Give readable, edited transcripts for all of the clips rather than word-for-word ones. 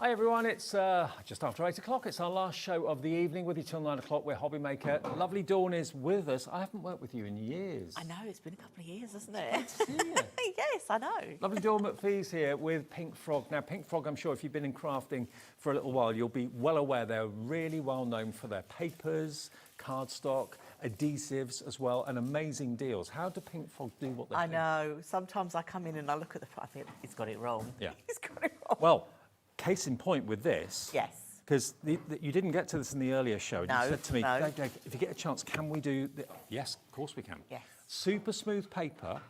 Hi everyone, it's just after 8 o'clock. It's our last show of the evening with you till 9 o'clock. We're Hobbymaker. Lovely Dawn is with us. I haven't worked with you in years. I know, it's been a couple of years, hasn't it? It's good to see you. Yes, I know. Lovely Dawn Macfie's here with Pink Frog. Now, Pink Frog, I'm sure if you've been in crafting for a little while, you'll be well aware they're really well known for their papers, cardstock, adhesives as well, and amazing deals. How do Pink Frog do what they do? I know. Sometimes I come in and I look at the I think he's got it wrong. Yeah. He's got it wrong. Well, case in point with this. Yes. Because you didn't get to this in the earlier show. No, you said to me, no. Dave, if you get a chance, can we do this? Yes, of course we can. Yes. Super smooth paper,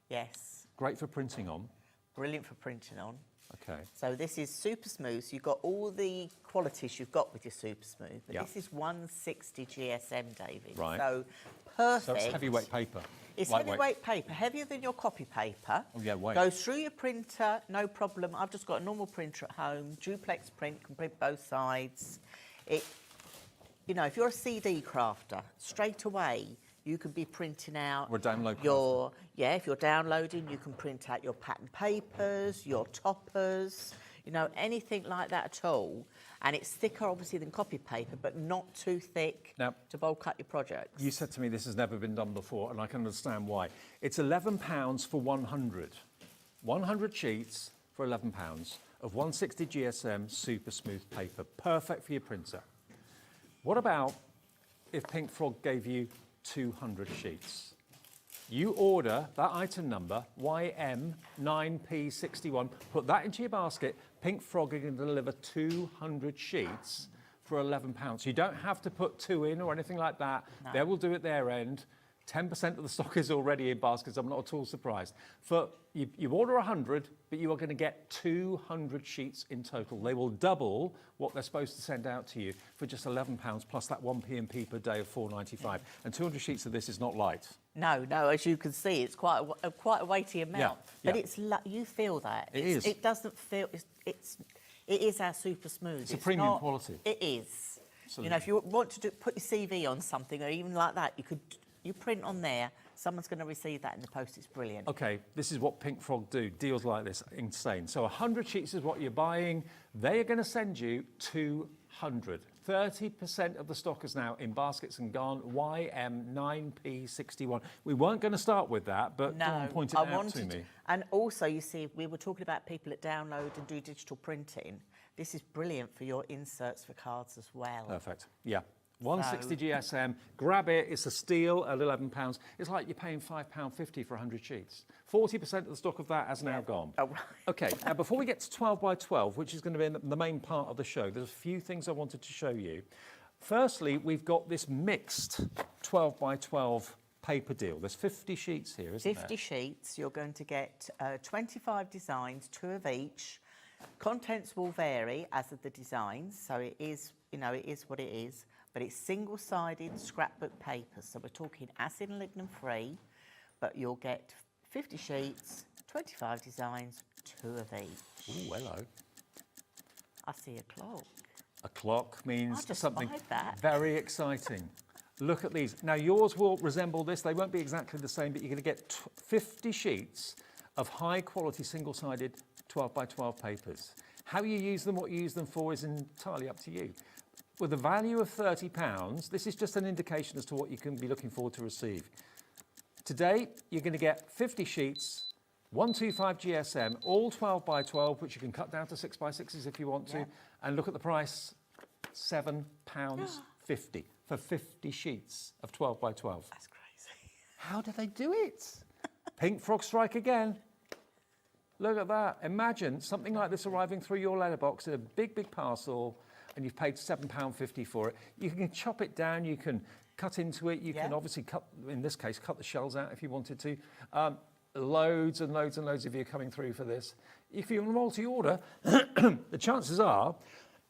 Yes. great for printing on. Brilliant for printing on. Okay. So this is super smooth. So you've got all the qualities you've got with your super smooth. But Yeah. this is 160 GSM, David. Right. So perfect. So it's heavyweight paper. It's lightweight. heavyweight paper, heavier than your copy paper. Oh, yeah, weight. Goes through your printer, no problem. I've just got a normal printer at home, duplex print, can print both sides. You know, if you're a CD crafter, straight away you can be printing out Or a download if you're downloading, you can print out your pattern papers, your toppers, you know, anything like that at all. And it's thicker, obviously, than copy paper, but not too thick Now, to bulk up your projects. You said to me this has never been done before, and I can understand why. It's £11 for 100. 100 sheets for £11 of 160 GSM super smooth paper. Perfect for your printer. What about if Pink Frog gave you 200 sheets? You order that item number, YM9P61, put that into your basket. Pink Frog are going to deliver 200 sheets for £11. You don't have to put two in or anything like that. No. They will do it their end. 10% of the stock is already in baskets. I'm not at all surprised. You order 100, but you are going to get 200 sheets in total. They will double what they're supposed to send out to you for just £11 plus that 1p&p per day of £4.95. And 200 sheets of this is not light. No, as you can see, it's quite a weighty amount. Yeah, But yeah. you feel that. It is. It doesn't feel. It is our super smooth. It's a premium quality. It is. Absolutely. You know, if you want to put your CV on something or even like that, you print on there. Someone's going to receive that in the post. It's brilliant. Okay, this is what Pink Frog do. Deals like this, insane. So 100 sheets is what you're buying. They are going to send you 200. 30% of the stock is now in baskets and gone. YM9P61. We weren't going to start with that, but Dawn pointed it out to me. And also, you see, we were talking about people that download and do digital printing. This is brilliant for your inserts for cards as well. Perfect. Yeah. 160 GSM, grab it, it's a steal at £11. It's like you're paying £5.50 for 100 sheets. 40% of the stock of that has now gone. Oh, right. Okay, now before we get to 12 by 12, which is going to be the main part of the show, there's a few things I wanted to show you. Firstly, we've got this mixed 12 by 12 paper deal. There's 50 sheets here, isn't there? 50 sheets, you're going to get 25 designs, 2 of each. Contents will vary as of the designs, so it is, you know, it is what it is. But it's single-sided scrapbook paper, so we're talking acid and lignin free, but you'll get 50 sheets, 25 designs, 2 of each. Ooh, hello. I see a clock. A clock means I just something spied that. very exciting. Look at these. Now, yours will resemble this. They won't be exactly the same, but you're going to get 50 sheets of high-quality single-sided 12 by 12 papers. How you use them, what you use them for is entirely up to you. With a value of £30, this is just an indication as to what you can be looking forward to receive. Today, you're going to get 50 sheets, 125 GSM, all 12 by 12, which you can cut down to 6 by 6s if you want to. And look at the price, £7.50 for 50 sheets of 12 by 12. That's crazy. How do they do it? Pink Frog strike again. Look at that. Imagine something like this arriving through your letterbox in a big, big parcel, and you've paid £7.50 for it. You can chop it down, you can cut into it, you can obviously cut, in this case, cut the shells out if you wanted to. Loads and loads and loads of you coming through for this. If you're multi-order, the chances are,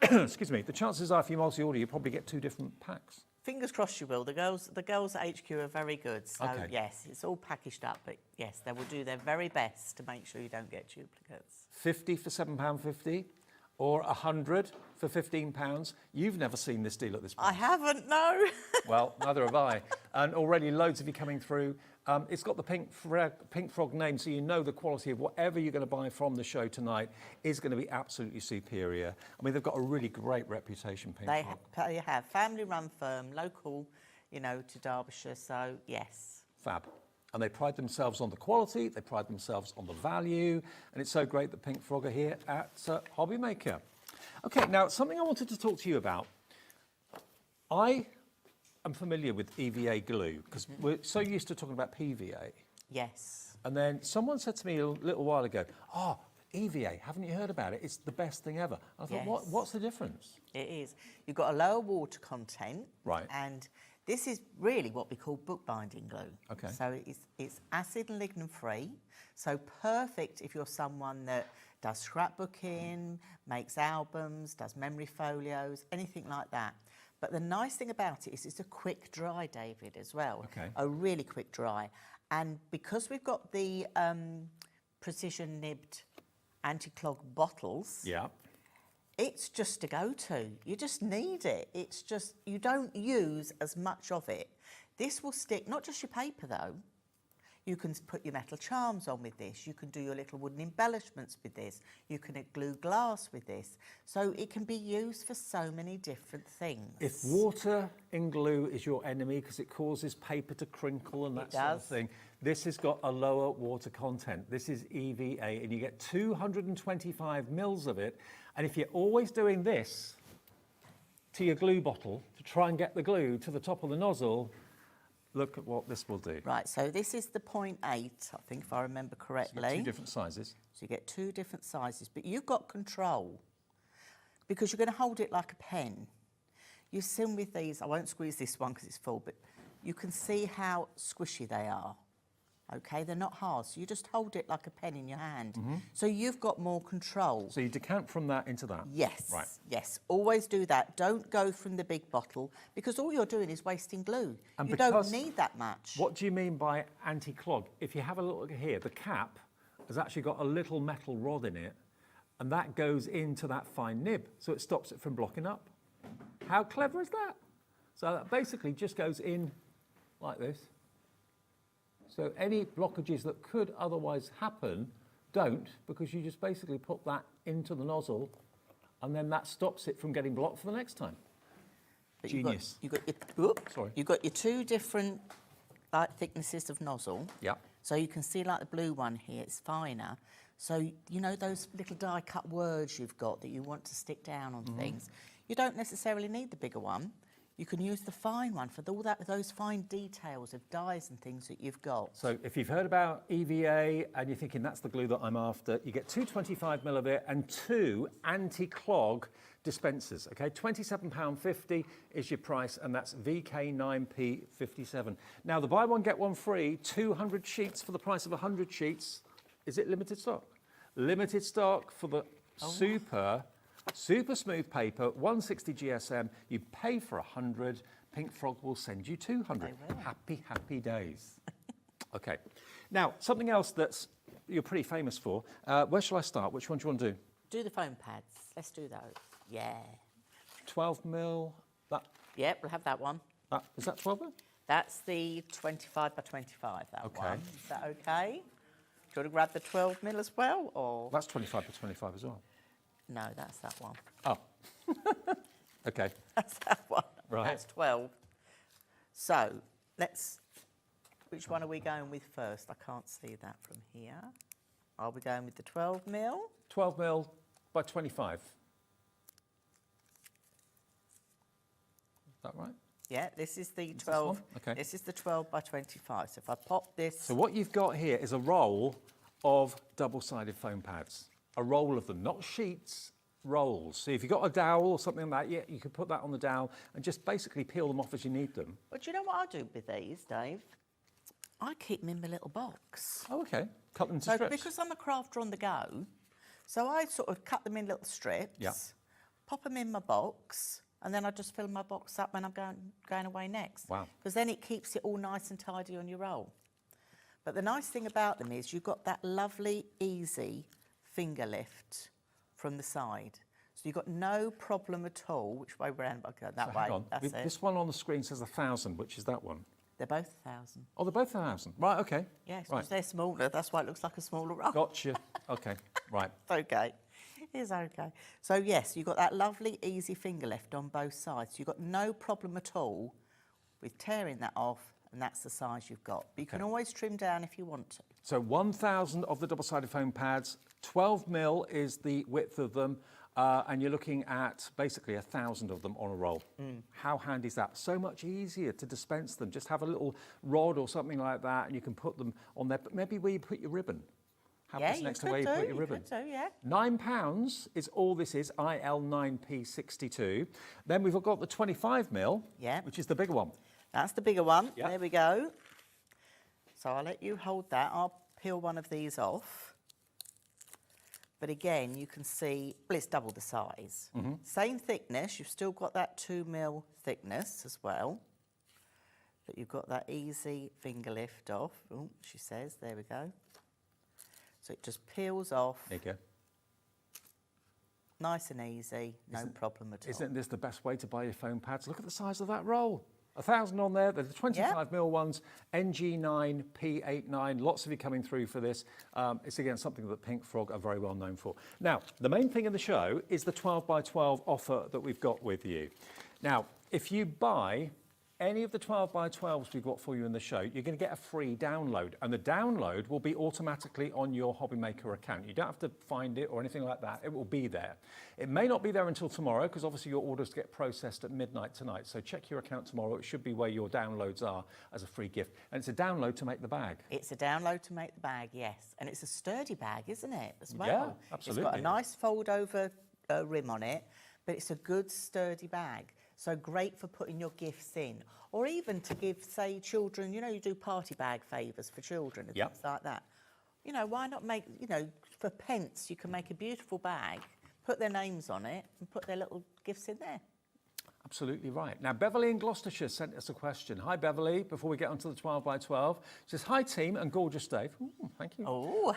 excuse me, the chances are if you multi-order, you probably get 2 different packs. Fingers crossed you will. The girls at HQ are very good. So, yes, it's all packaged up. But, yes, they will do their very best to make sure you don't get duplicates. 50 for £7.50 or 100 for £15. You've never seen this deal at this point. I haven't, no. Well, neither have I. And already loads of you coming through. It's got the Pink Frog name, so you know the quality of whatever you're going to buy from the show tonight is going to be absolutely superior. I mean, they've got a really great reputation, Pink Frog. They have family-run firm, local, you know, to Derbyshire. So yes, Fab. And they pride themselves on the quality, they pride themselves on the value, and it's so great that Pink Frog are here at Hobbymaker. Okay, now something I wanted to talk to you about. I am familiar with EVA glue because we're so used to talking about PVA. yes. And then someone said to me a little while ago, oh, EVA, haven't you heard about it? It's the best thing ever. I thought, Yes. what's the difference? It is. You've got a lower water content. Right. And this is really what we call bookbinding glue. Okay. So it's acid and lignin free. So perfect if you're someone that does scrapbooking, makes albums, does memory folios, anything like that. But the nice thing about it is it's a quick dry, David, as well. Okay. A really quick dry. And because we've got the precision nibbed anti-clog bottles, Yeah. it's just a go-to. You just need it. It's just, you don't use as much of it. This will stick, not just your paper though. You can put your metal charms on with this. You can do your little wooden embellishments with this. You can glue glass with this. So it can be used for so many different things. If water in glue is your enemy because it causes paper to crinkle and that sort of thing, this has got a lower water content. This is EVA, and you get 225 mils of it. And if you're always doing this to your glue bottle to try and get the glue to the top of the nozzle, look at what this will do. Right, so this is the 0.8, I think, if I remember So correctly. you've got two different sizes. So you get two different sizes, but you've got control because you're going to hold it like a pen. You see with these, I won't squeeze this one because it's full, but you can see how squishy they are. Okay, they're not hard, so you just hold it like a pen in your hand. So you've got more control. So you decant from that into that? Yes, Right. yes, always do that. Don't go from the big bottle because all you're doing is wasting glue. And you don't because- need that much. What do you mean by anti-clog? If you have a look here, the cap has actually got a little metal rod in it, and that goes into that fine nib, so it stops it from blocking up. How clever is that? So that basically just goes in like this. So any blockages that could otherwise happen don't, because you just basically put that into the nozzle, and then that stops it from getting blocked for the next time. But Genius. You've got Sorry. You've got your two different thicknesses of nozzle. Yeah. So you can see like the blue one here, it's finer. So you know those little die cut words you've got that you want to stick down on things. You don't necessarily need the bigger one. You can use the fine one for all those fine details of dies and things that you've got. So if you've heard about EVA and you're thinking that's the glue that I'm after, you get 225 mil of it and two anti-clog dispensers, okay? £27.50 is your price, and that's VK9P57. Now, the buy one, get one free, 200 sheets for the price of 100 sheets. Is it limited stock? Limited stock for the super smooth paper, 160 GSM. You pay for 100, Pink Frog will send you 200. They will. Happy, happy days. Okay. Now, something else that's you're pretty famous for. Where shall I start? Which one do you want to do? Do the foam pads. Let's do those. Yeah. 12 mil. Yep, we'll have that one. Is that 12 mil? That's the 25 by 25, that Okay. one. Is that okay? Do you want to grab the 12 mil as well, or? That's 25 by 25 as well. No, that's that one. Oh. Okay. That's that one. Right. That's 12. So, which one are we going with first? I can't see that from here. Are we going with the 12 mil? 12 mil by 25. Is that right? Yeah, this is the this 12. one? Okay. This is the 12 by 25. So if I pop this, So what you've got here is a roll of double-sided foam pads. A roll of them, not sheets, rolls. So if you've got a dowel or something like that, yeah, you could put that on the dowel and just basically peel them off as you need them. but do you know what I do with these, Dave? I keep them in my little box. Oh, okay. Cut them into So strips. because I'm a crafter on the go, so I sort of cut them in little strips, Yeah. pop them in my box, and then I just fill my box up when I'm going away next. Wow. Because then it keeps it all nice and tidy on your roll. But the nice thing about them is you've got that lovely, easy finger lift from the side. So you've got no problem at all. Which way round? Okay, that So way. hang on. That's it. This one on the screen says 1,000, which is that one. They're both 1,000. Oh, they're both 1,000. Right, okay. Yes, Right. because they're smaller. That's why it looks like a smaller roll. Gotcha. Okay, right. It's okay. It's okay. So yes, you've got that lovely easy finger lift on both sides. You've got no problem at all with tearing that off, and that's the size you've got. But you can always trim down if you want to. So 1,000 of the double-sided foam pads, 12 mil is the width of them, and you're looking at basically 1,000 of them on a roll. How handy is that? So much easier to dispense them. Just have a little rod or something like that, and you can put them on there. But maybe where you put your ribbon. Have Yeah, this you next to could where you do, put your ribbon. yeah. £9 is all this is, IL9P62. Then we've got the 25 mil, Yeah. which is the bigger one. That's the bigger one. Yeah. There we go. So I'll let you hold that. I'll peel one of these off. But again, you can see, well, it's double the size. Same thickness. You've still got that 2 mil thickness as well. But you've got that easy finger lift off. Oh, she says, there we go. So it just peels off. There you go. Nice and easy, no problem at all. Isn't this the best way to buy your foam pads? Look at the size of that roll. 1,000 on there. They're the 25 mil ones, NG9, P89. Lots of you coming through for this. It's again something that Pink Frog are very well known for. Now, the main thing in the show is the 12 by 12 offer that we've got with you. Now, if you buy any of the 12 by 12s we've got for you in the show, you're going to get a free download, and the download will be automatically on your Hobbymaker account. You don't have to find it or anything like that. It will be there. It may not be there until tomorrow, because obviously your orders get processed at midnight tonight. So check your account tomorrow. It should be where your downloads are as a free gift. And it's a download to make the bag. It's a download to make the bag, yes. And it's a sturdy bag, isn't it, as well? Yeah, absolutely. It's got a nice fold-over rim on it, but it's a good, sturdy bag. So great for putting your gifts in, or even to give, say, children, you know, you do party bag favours for children and things like that. You know, why not make, you know, for pence, you can make a beautiful bag, put their names on it and put their little gifts in there. Absolutely right. Now, Beverly in Gloucestershire sent us a question. Hi, Beverly, before we get onto the 12 by 12. She says, hi, team, and gorgeous Dave. Ooh, thank you. Oh.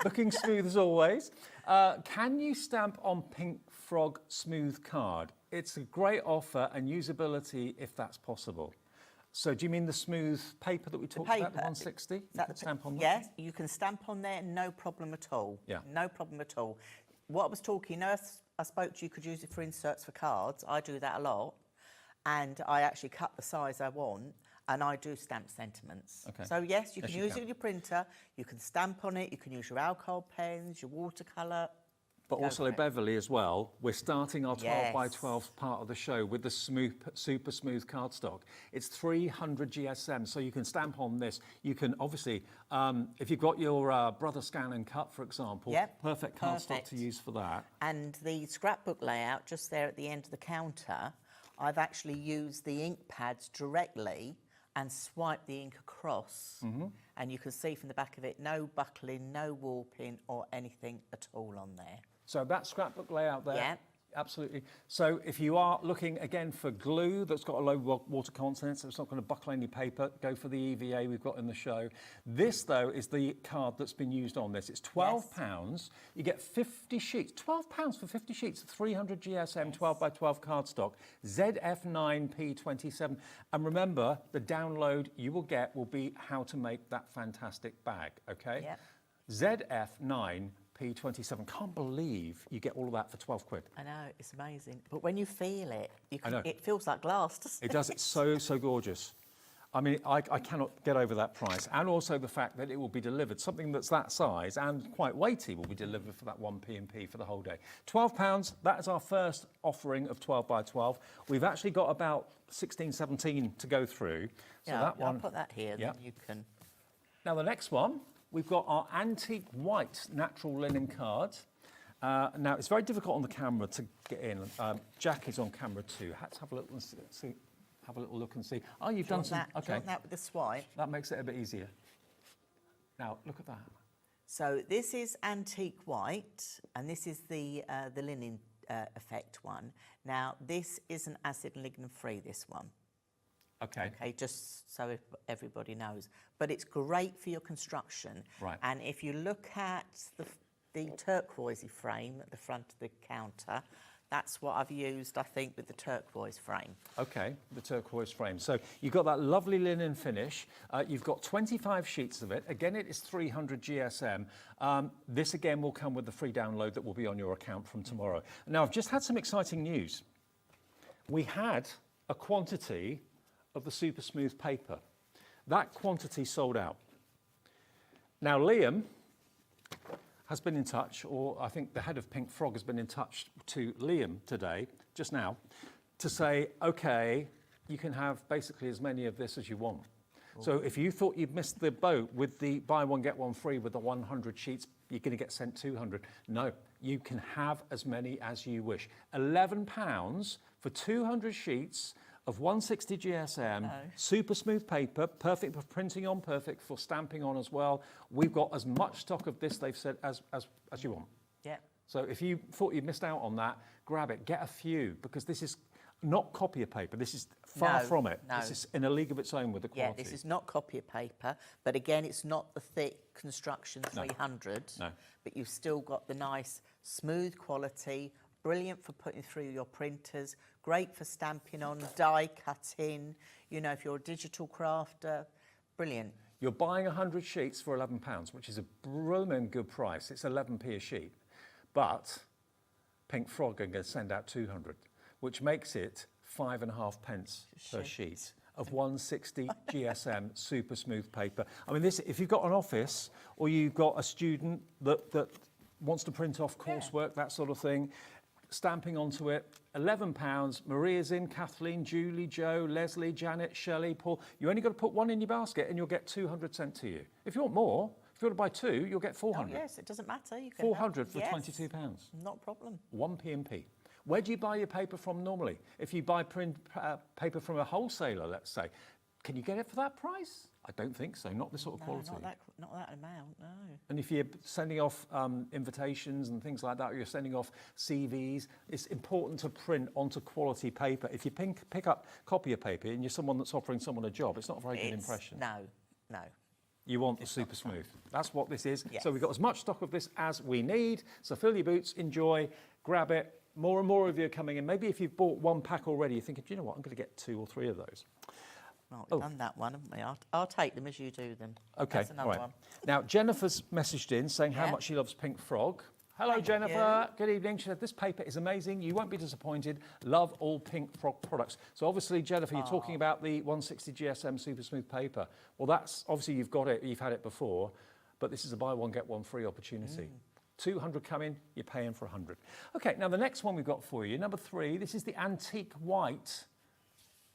Looking smooth as always. Can you stamp on Pink Frog Smooth card? It's a great offer and usability if that's possible. So do you mean the smooth paper that we talked about, the 160? You can stamp on that? Yes, you can stamp on there, no problem at all. Yeah. No problem at all. What I was talking, you know, I spoke to you could use it for inserts for cards. I do that a lot. And I actually cut the size I want, and I do stamp sentiments. Okay. So yes, you Yes, can you use can. it with your printer, you can stamp on it, you can use your alcohol pens, your watercolour. But Go also, for it. Beverly, as well, we're starting our 12 by Yes. 12 part of the show with the super smooth cardstock. It's 300 GSM, so you can stamp on this. You can obviously, if you've got your brother scan and cut, for example, Yep, perfect cardstock perfect. to use for that. And the scrapbook layout, just there at the end of the counter, I've actually used the ink pads directly and swiped the ink across. And you can see from the back of it, no buckling, no warping or anything at all on there. So that scrapbook layout there, Yeah. absolutely. So if you are looking again for glue that's got a low water content, so it's not going to buckle any paper, go for the EVA we've got in the show. This, though, is the card that's been used on this. It's £12. You get 50 sheets. £12 for 50 sheets, 300 GSM, 12 by 12 cardstock, ZF9P27. And remember, the download you will get will be how to make that fantastic bag, okay? Yep. ZF9P27. Can't believe you get all of that for 12 quid. I know, it's amazing. But when you feel it, you I know. can, it feels like glass, doesn't It does. It's so gorgeous. I mean, I cannot get over that price. And also the fact that it will be delivered. Something that's that size and quite weighty will be delivered for that 1p&p for the whole day. £12, that is our first offering of 12 by 12. We've actually got about 16, 17 to go through. So Yeah, that one. I'll put that here, Yep. then you can... Now the next one, we've got our antique white natural linen card. Now it's very difficult on the camera to get in. Jack is on camera too. Had to have a little and see, have a little look and see. Oh, you've done some. Do you Okay, want that with the swipe? that makes it a bit easier. Now look at that. So this is antique white, and this is the linen effect one. Now this isn't acid and lignin free. This one. Okay. Okay, just so everybody knows. But it's great for your construction. Right. And if you look at the turquoisey frame at the front of the counter, That's what I've used, I think, with the turquoise frame. Okay, the turquoise frame. So you've got that lovely linen finish. You've got 25 sheets of it. Again, it is 300 GSM. This again will come with the free download that will be on your account from tomorrow. Now, I've just had some exciting news. We had a quantity of the super smooth paper. That quantity sold out. Now, Liam has been in touch, or I think the head of Pink Frog has been in touch to Liam today, just now, to say, okay, you can have basically as many of this as you want. So if you thought you'd missed the boat with the buy one, get one free with the 100 sheets, you're going to get sent 200. No, you can have as many as you wish. £11 for 200 sheets of 160 GSM, super smooth paper, perfect for printing on, perfect for stamping on as well. We've got as much stock of this, they've said, as you want. Yeah. So if you thought you missed out on that, grab it, get a few, because this is not copier paper. This is far from it. No. This is in a league of its own with the quality. Yeah, this is not copier paper, but again, it's not the thick construction 300, No. but you've still got the nice, smooth quality, brilliant for putting through your printers, great for stamping on, die cutting, you know, if you're a digital crafter, brilliant. You're buying 100 sheets for £11, which is a brilliant good price. It's 11p a sheet. But Pink Frog are going to send out 200, which makes it 5.5 pence per sheet of 160 GSM super smooth paper. I mean, this, if you've got an office or you've got a student that wants to print off coursework, that sort of thing, stamping onto it, £11. Maria's in, Kathleen, Julie, Joe, Leslie, Janet, Shelley, Paul. You only got to put one in your basket and you'll get 200 sent to you. If you want more, if you want to buy two, you'll get 400. Oh, yes, it doesn't matter. You can 400 for yes, £22. Not a problem. 1p&p. Where do you buy your paper from normally? If you buy paper from a wholesaler, let's say, can you get it for that price? I don't think so, not this sort of quality. Not that amount, no. And if you're sending off invitations and things like that, or you're sending off CVs, it's important to print onto quality paper. If you pick up copier paper and you're someone that's offering someone a job, it's not a very good impression. No. You want the super smooth. That's what this is. Yes. So we've got as much stock of this as we need. So fill your boots, enjoy, grab it. More and more of you are coming in. Maybe if you've bought one pack already, you're thinking, do you know what, I'm going to get 2 or 3 of those. Well, we've done that one, haven't we? I'll take them as you do them. Okay, That's another one. Now, Jennifer's messaged in saying how much she loves Pink Frog. Hello, Thank Jennifer. Good evening. She said, this paper is amazing. You won't be disappointed. Love all Pink Frog products. So obviously, Jennifer, you're talking about the 160 GSM Super Smooth paper. Well, that's obviously you've got it. You've had it before. But this is a buy one, get one free opportunity. 200 come in, you're paying for 100. Okay, now the next one we've got for you, number 3, this is the antique white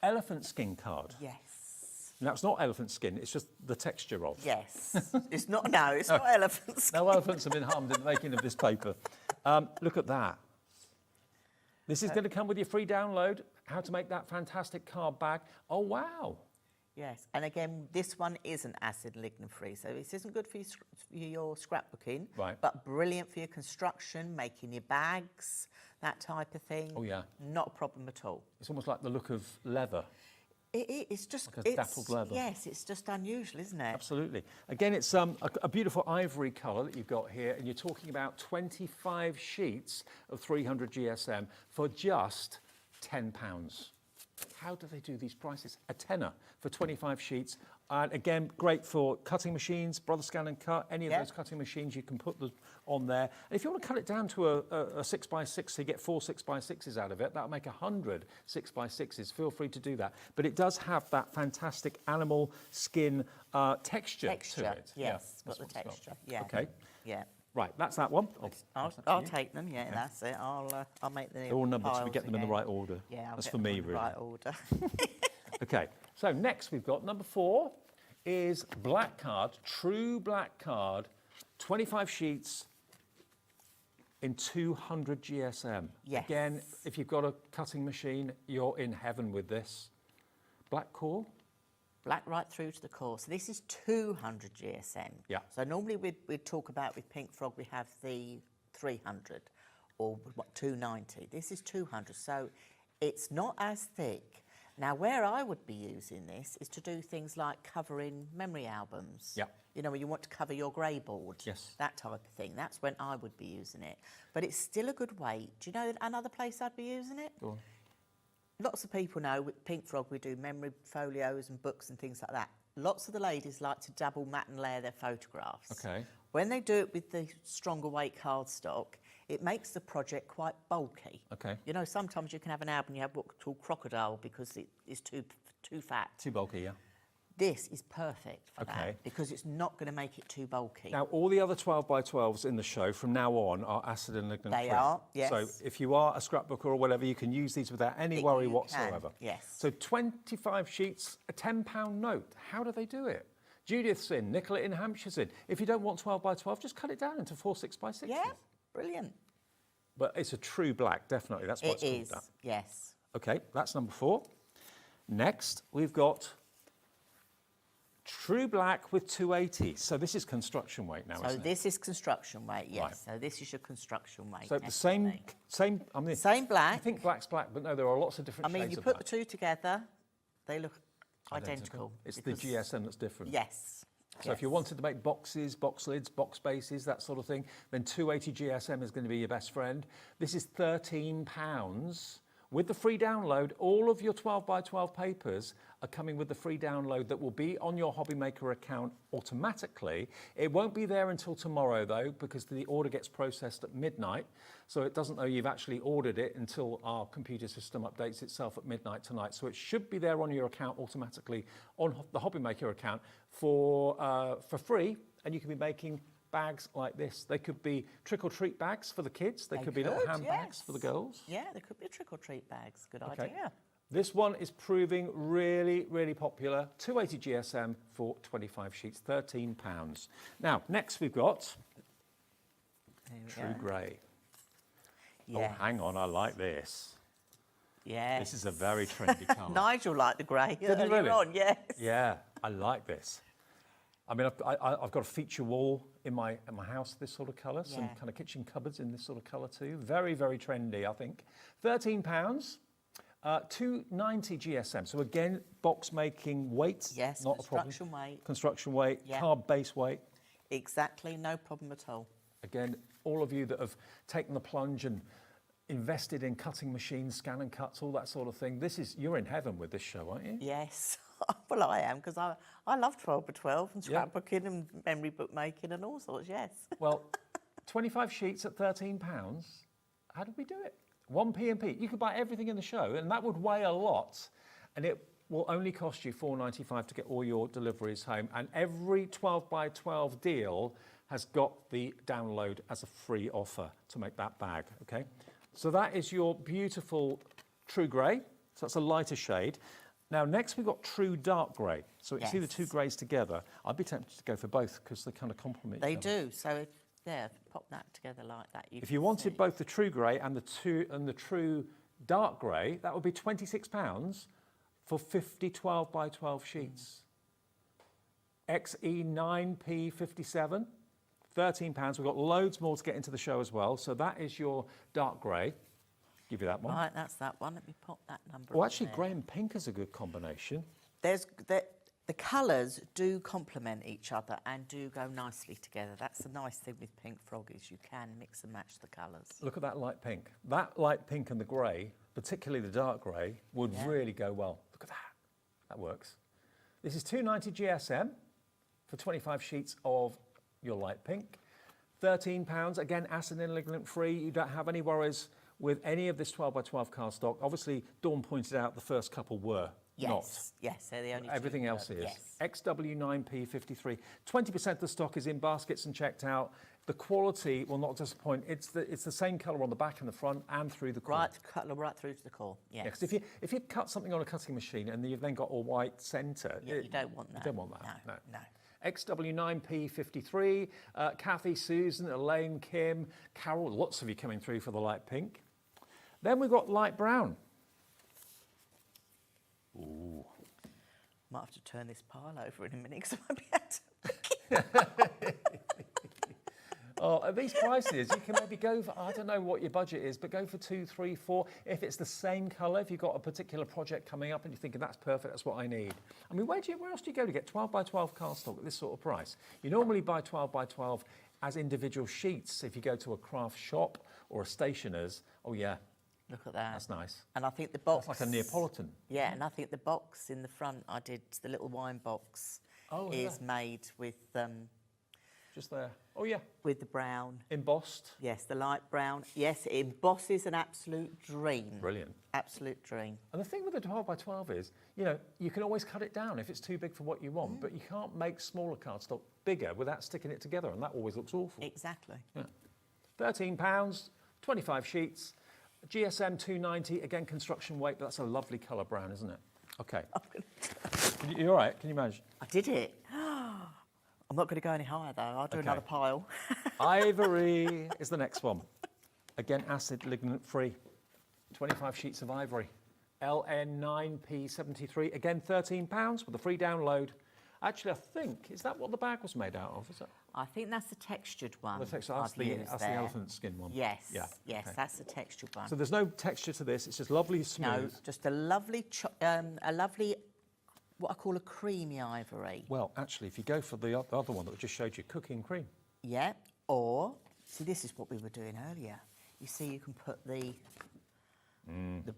elephant skin card. Yes. Now, it's not elephant skin, it's just the texture of. Yes. It's not elephant skin. No elephants have been harmed in the making of this paper. Look at that. This is going to come with your free download, how to make that fantastic card bag. Oh, wow. Yes, and again, this one isn't acid and lignin free, so this isn't good for your scrapbooking, Right. but brilliant for your construction, making your bags, that type of thing. Oh, yeah. Not a problem at all. It's almost like the look of leather. It's just... Like a dappled leather. Yes, it's just unusual, isn't it? Absolutely. Again, it's a beautiful ivory colour that you've got here, and you're talking about 25 sheets of 300 GSM for just £10. How do they do these prices? A tenner for 25 sheets. And again, great for cutting machines, Brother Scan and Cut, any of those cutting machines, you can put them on there. And if you want to cut it down to a 6x6, so you get 4 6x6s out of it, that'll make 100 6x6s. Feel free to do that. But it does have that fantastic animal skin texture to it. Yes, got the texture. Yeah. Okay. Yeah. Right, that's that one. I'll take them. Yeah, that's it. I'll make the They're all numbered, so we piles get them in the again. right order. Yeah, that's get for them me, in the really. right order. Okay, so next we've got number 4 is black card, true black card, 25 sheets in 200 GSM. Yes. Again, if you've got a cutting machine, you're in heaven with this. Black core. Black right through to the core. So this is 200 GSM. Yeah. So normally we'd talk about with Pink Frog, we have the 300 or what, 290. This is 200. So it's not as thick. Now, where I would be using this is to do things like covering memory albums. Yeah. You know, when you want to cover your grey board. Yes. That type of thing. That's when I would be using it. But it's still a good weight. Do you know another place I'd be using it? Go on. Lots of people know with Pink Frog we do memory folios and books and things like that. Lots of the ladies like to double mat and layer their photographs. Okay. When they do it with the stronger weight cardstock, it makes the project quite bulky. Okay. You know, sometimes you can have an album you have what's called crocodile because it is too fat. Too bulky, yeah. This is perfect for Okay. that because it's not going to make it too bulky. Now, all the other 12 by 12s in the show from now on are acid and lignin They free. are, yes. So if you are a scrapbooker or whatever, you can use these without any worry You whatsoever. can, yes. So 25 sheets, a £10 note. How do they do it? Judith's in, Nicola in, Hampshire's in. If you don't want 12 by 12, just cut it down into 4 6 by 6. Yeah, brilliant. But it's a true black, definitely. That's what It it's is, called that. yes. Okay, that's number 4. Next, we've got true black with 280. So this is construction weight now, So isn't it? this is construction weight, yes. Right. So this is your construction weight. So the same, definitely. I mean, Same black. I think black's black, but no, there are lots of different I mean, shades you of put black. the two together, they look identical. It's the because- GSM that's different. Yes. So if you wanted to make boxes, box lids, box bases, that sort of thing, then 280 GSM is going to be your best friend. This is £13. With the free download, all of your 12 by 12 papers are coming with the free download that will be on your Hobbymaker account automatically. It won't be there until tomorrow though, because the order gets processed at midnight. So it doesn't know you've actually ordered it until our computer system updates itself at midnight tonight. So it should be there on your account automatically on the Hobbymaker account for free. And you can be making bags like this. They could be trick-or-treat bags for the kids. They could be little handbags for the girls. Yeah, there could be trick-or-treat bags. Good Okay. idea. This one is proving really, really popular. 280 GSM for 25 sheets, £13. Now, next we've got There we True go. Grey. Yeah. Oh, hang on, I like this. Yeah. This is a very trendy colour. Nigel liked the grey he earlier really? on, yes. Yeah, I like this. I mean, I've got a feature wall in my house, this sort of colour, some Yeah. kind of kitchen cupboards in this sort of colour too. Very, very trendy, I think. £13, 290 GSM. So again, box making weight, Yes, not a problem. construction weight. Construction weight, Yeah. card base weight. Exactly, no problem at all. Again, all of you that have taken the plunge and invested in cutting machines, scan and cuts, all that sort of thing, you're in heaven with this show, aren't you? Yes. Well, I am, because I love 12 by 12 and Yeah. scrapbooking and memory book making and all sorts, yes. Well, 25 sheets at £13. How did we do it? 1p and P. You could buy everything in the show, and that would weigh a lot, and it will only cost you £4.95 to get all your deliveries home. And every 12 by 12 deal has got the download as a free offer to make that bag. Okay, so that is your beautiful True Grey. So that's a lighter shade. Now, next we've got True Dark Grey. So you see the two Yes. greys together. I'd be tempted to go for both because they kind of complement They each other. do. So, there, pop that together like that. If you wanted both the True Grey and the True Dark Grey, that would be £26 for 50 12 by 12 sheets. XE9P57, £13. We've got loads more to get into the show as well. So that is your dark grey. Give you that one. Right, that's that one. Let me pop that number Well, on actually, there. grey and pink is a good combination. The colours do complement each other and do go nicely together. That's the nice thing with Pink Frog is you can mix and match the colours. Look at that light pink. That light pink and the grey, particularly the dark grey, would really go well. Look at that. That works. This is 290 GSM for 25 sheets of your light pink. £13. Again, acid and lignin free. You don't have any worries with any of this 12 by 12 cardstock. Obviously, Dawn pointed out the first couple were not. Yes, they're the only two Everything that else work, is. Yes. XW9P53. 20% of the stock is in baskets and checked out. The quality will not disappoint. It's the same colour on the back and the front and through the core. Right, colour right through to the core. Yes. Yeah, 'cause if you cut something on a cutting machine and you've then got a white centre, Yeah, you don't want that. You don't want that. No. XW9P53, Kathy, Susan, Elaine, Kim, Carol, lots of you coming through for the light pink. Then we've got light brown. Ooh. Might have to turn this pile over in a minute because I might be able to. Oh, at these prices, you can maybe go for, I don't know what your budget is, but go for 2, 3, 4. If it's the same colour, if you've got a particular project coming up and you're thinking, that's perfect, that's what I need. I mean, where else do you go to get 12 by 12 cardstock at this sort of price? You normally buy 12 by 12 as individual sheets if you go to a craft shop or a stationer's. Oh, yeah. Look at that. That's nice. And I think the box... That's like a Neapolitan. Yeah, and I think the box in the front, I did the little wine box, is made with... just there. Oh, yeah. with the brown. Embossed. Yes, the light brown. Yes, it embosses an absolute dream. Brilliant. Absolute dream. And the thing with the 12 by 12 is, you know, you can always cut it down if it's too big for what you want, but you can't make smaller cardstock bigger without sticking it together, and that always looks awful. Exactly. Yeah. £13, 25 sheets, GSM 290, again construction weight, but that's a lovely colour brown, isn't it? Okay. You all right? Can you manage? I did it. I'm not going to go any higher though. I'll do another pile. Ivory is the next one. Again, acid ligament free. 25 sheets of ivory. LN9P73. Again, £13 with a free download. Actually, I think, is that what the bag was made out of? Is that? I think that's the textured one. That's the elephant skin one. Yes. Yeah. Yes, okay. that's the textured one. So there's no texture to this. It's just lovely smooth. No, just a lovely, what I call a creamy ivory. Well, actually, if you go for the other one that we just showed you, cooking cream. Yeah. Or, see, this is what we were doing earlier. You see, you can put the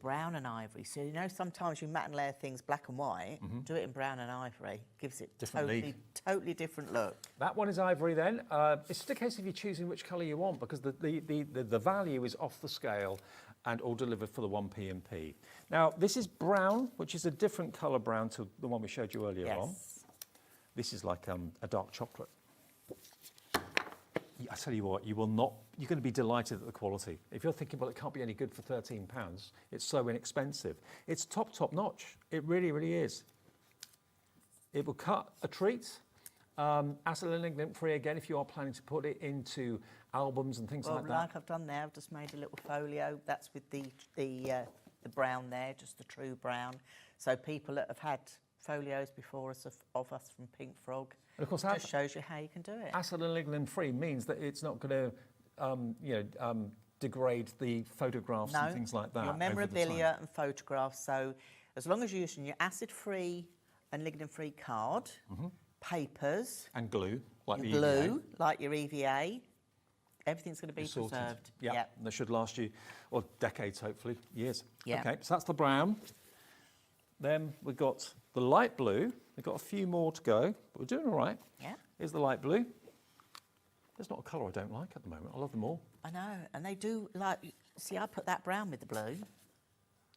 brown and ivory. So, you know, sometimes you matte and layer things black and white. Do it in brown and ivory. Gives it totally different look. That one is ivory then. It's just a case of you choosing which colour you want, because the value is off the scale and all delivered for the 1p&p. Now, this is brown, which is a different colour brown to the one we showed you earlier on. This is like a dark chocolate. I tell you what, you're going to be delighted at the quality. If you're thinking, well, it can't be any good for £13, it's so inexpensive. It's top notch. It really, really is. It will cut a treat. Acid and ligament free again if you are planning to put it into albums and things like that. Like I've done there, I've just made a little folio. That's with the brown there, just the true brown. So people that have had folios before us of us from Pink Frog, and of course, just shows you how you can do it. Acid and ligament free means that it's not going to degrade the photographs and things like that. Your memorabilia and photographs. So as long as you're using your acid-free and ligament-free card, papers and glue, like the glue, EVA. like your EVA, everything's going to be preserved. Yeah, and that should last you, well, decades, hopefully, years. Yeah. Okay, so that's the brown. Then we've got the light blue. We've got a few more to go, but we're doing all right. Yeah. Here's the light blue. There's not a colour I don't like at the moment. I love them all. I know, and they do like. See, I put that brown with the blue.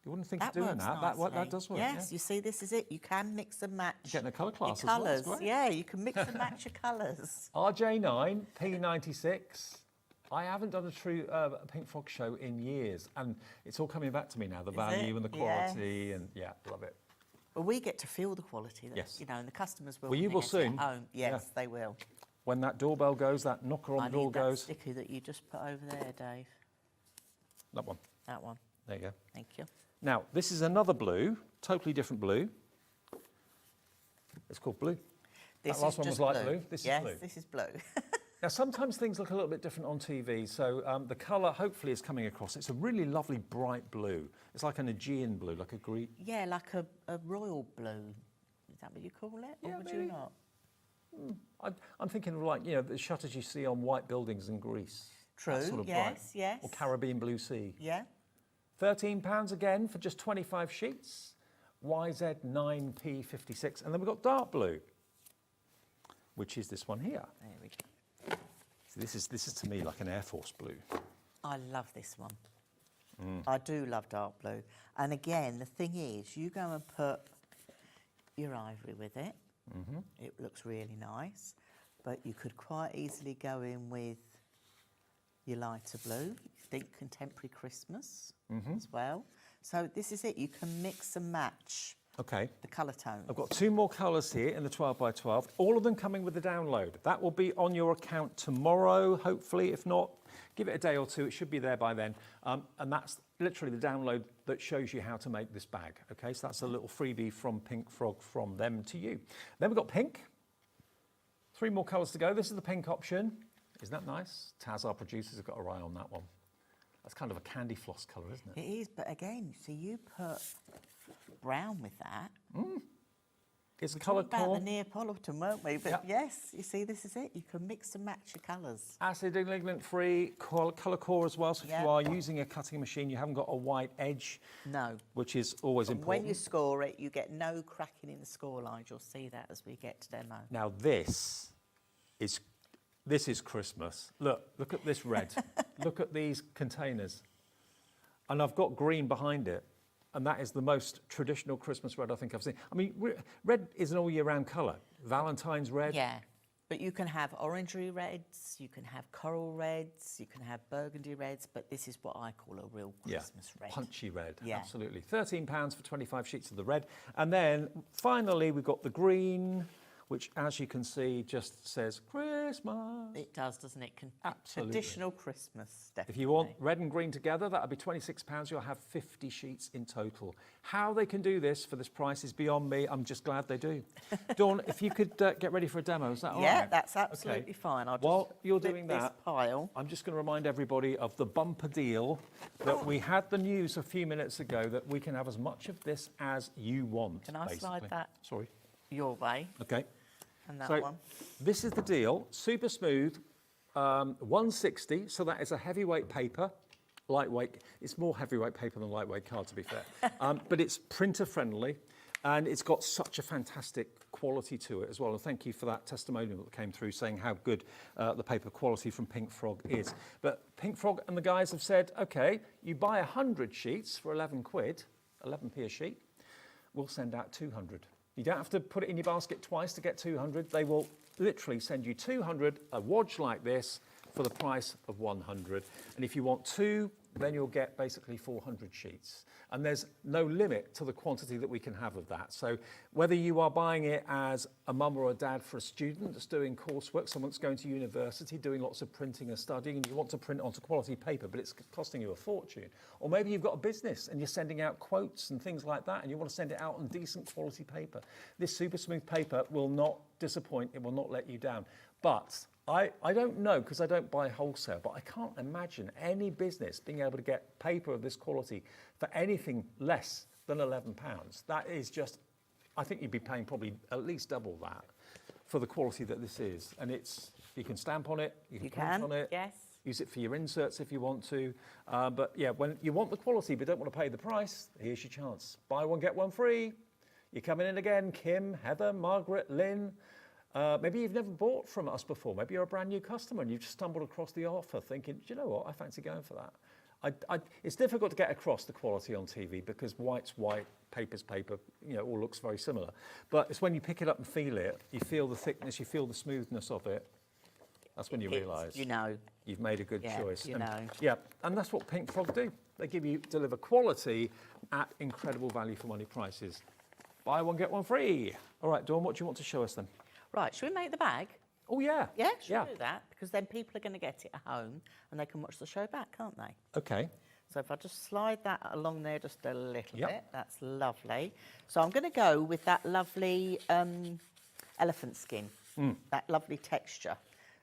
You wouldn't think of doing that. That does work. Yes, you see, this is it. You can mix and match. You're getting a colour class your as well. colours. That's great. Yeah, you can mix and match your colours. RJ9 P96. I haven't done a true Pink Frog show in years, and it's all coming back to me now. The value and the quality, and yeah, love it. Well, we get to feel the quality. Yes. You know, and the customers will. Well, you will soon. At home. Yes, they will. When that doorbell goes, that knocker on the door goes. That sticker that you just put over there, Dave. That one. That one. There you go. Thank you. Now, this is another blue, totally different blue. It's called blue. This that last one was light blue. This is blue. Yes, this is blue. Now, sometimes things look a little bit different on TV, so the colour hopefully is coming across. It's a really lovely bright blue. It's like an Aegean blue, like a green. Yeah, like a royal blue. Is that what you call it? Yeah, or would maybe. you not? I'm thinking of, like, you know, the shutters you see on white buildings in Greece. True, that sort of yes, bright. yes. Or Caribbean blue sea. Yeah. £13 again for just 25 sheets. YZ9P56. And then we've got dark blue, which is this one here. There we go. So this is to me like an Air Force blue. I love this one. I do love dark blue. And again, the thing is, you go and put your ivory with it. It looks really nice. But you could quite easily go in with your lighter blue. Think contemporary Christmas as well. So this is it. You can mix and match the colour tones. I've got two more colours here in the 12 by 12, all of them coming with the download. That will be on your account tomorrow, hopefully. If not, give it a day or two. It should be there by then. And that's literally the download that shows you how to make this bag. Okay, so that's a little freebie from Pink Frog from them to you. Then we've got pink. 3 more colours to go. This is the pink option. Isn't that nice? Taz, our producers, have got our eye on that one. That's kind of a candy floss colour, isn't it? It is, but again, so you put brown with that. It's We coloured talked about core. the Neapolitan, weren't we? But Yep. yes, you see, this is it. You can mix and match your colours. Acid and ligament-free, colour core as well. So if Yep. you are using a cutting machine, you haven't got a white edge, No. which is always And important. when you score it, you get no cracking in the score lines. You'll see that as we get to demo. Now this is Christmas. Look at this red. Look at these containers. And I've got green behind it. And that is the most traditional Christmas red I think I've seen. I mean, red is an all year round colour. Valentine's red. Yeah, but you can have orangery reds, you can have coral reds, you can have burgundy reds, but this is what I call a real Christmas red. Punchy red, Yeah. absolutely. £13 for 25 sheets of the red. And then finally we've got the green, which as you can see just says Christmas. It does, doesn't it? Absolutely. Traditional Christmas, definitely. If you want red and green together, that'll be £26. You'll have 50 sheets in total. How they can do this for this price is beyond me. I'm just glad they do. Dawn, if you could get ready for a demo, is that all right? Yeah, that's absolutely fine. I'll just While you're flip doing this that, pile. I'm just going to remind everybody of the bumper deal that we had the news a few minutes ago that we can have as much of this as you want. Can I slide basically. that? Sorry. Your way, Okay. and that So one. this is the deal. Super smooth, 160. So that is a heavyweight paper, lightweight. It's more heavyweight paper than lightweight card, to be fair. But it's printer friendly, and it's got such a fantastic quality to it as well. And thank you for that testimonial that came through saying how good the paper quality from Pink Frog is. But Pink Frog and the guys have said, okay, you buy 100 sheets for 11 quid, 11p a sheet, we'll send out 200. You don't have to put it in your basket twice to get 200. They will literally send you 200, a wadge like this, for the price of 100. And if you want two, then you'll get basically 400 sheets. And there's no limit to the quantity that we can have of that. So whether you are buying it as a mum or a dad for a student that's doing coursework, someone that's going to university, doing lots of printing and studying, and you want to print onto quality paper, but it's costing you a fortune. Or maybe you've got a business and you're sending out quotes and things like that, and you want to send it out on decent quality paper. This super smooth paper will not disappoint, it will not let you down. But I don't know, because I don't buy wholesale, but I can't imagine any business being able to get paper of this quality for anything less than £11. That is just, I think you'd be paying probably at least double that for the quality that this is. And you can stamp on it, you can print on it, yes. use it for your inserts if you want to. But yeah, when you want the quality but don't want to pay the price, here's your chance. Buy one, get one free. You're coming in again, Kim, Heather, Margaret, Lynn. Maybe you've never bought from us before. Maybe you're a brand new customer and you've just stumbled across the offer thinking, do you know what, I fancy going for that. It's difficult to get across the quality on TV because white's white, paper's paper, you know, all looks very similar. But it's when you pick it up and feel it, you feel the thickness, you feel the smoothness of it. That's when you realise You know. you've made a good choice. You And, know. yeah, and that's what Pink Frog do. They deliver quality at incredible value for money prices. Buy one, get one free. All right, Dawn, what do you want to show us then? Right, should we make the bag? Oh, yeah. Yeah, should we do that? Because then people are going to get it at home and they can watch the show back, can't they? Okay. So if I just slide that along there just a little Yep. bit, that's lovely. So I'm going to go with that lovely elephant skin, that lovely texture.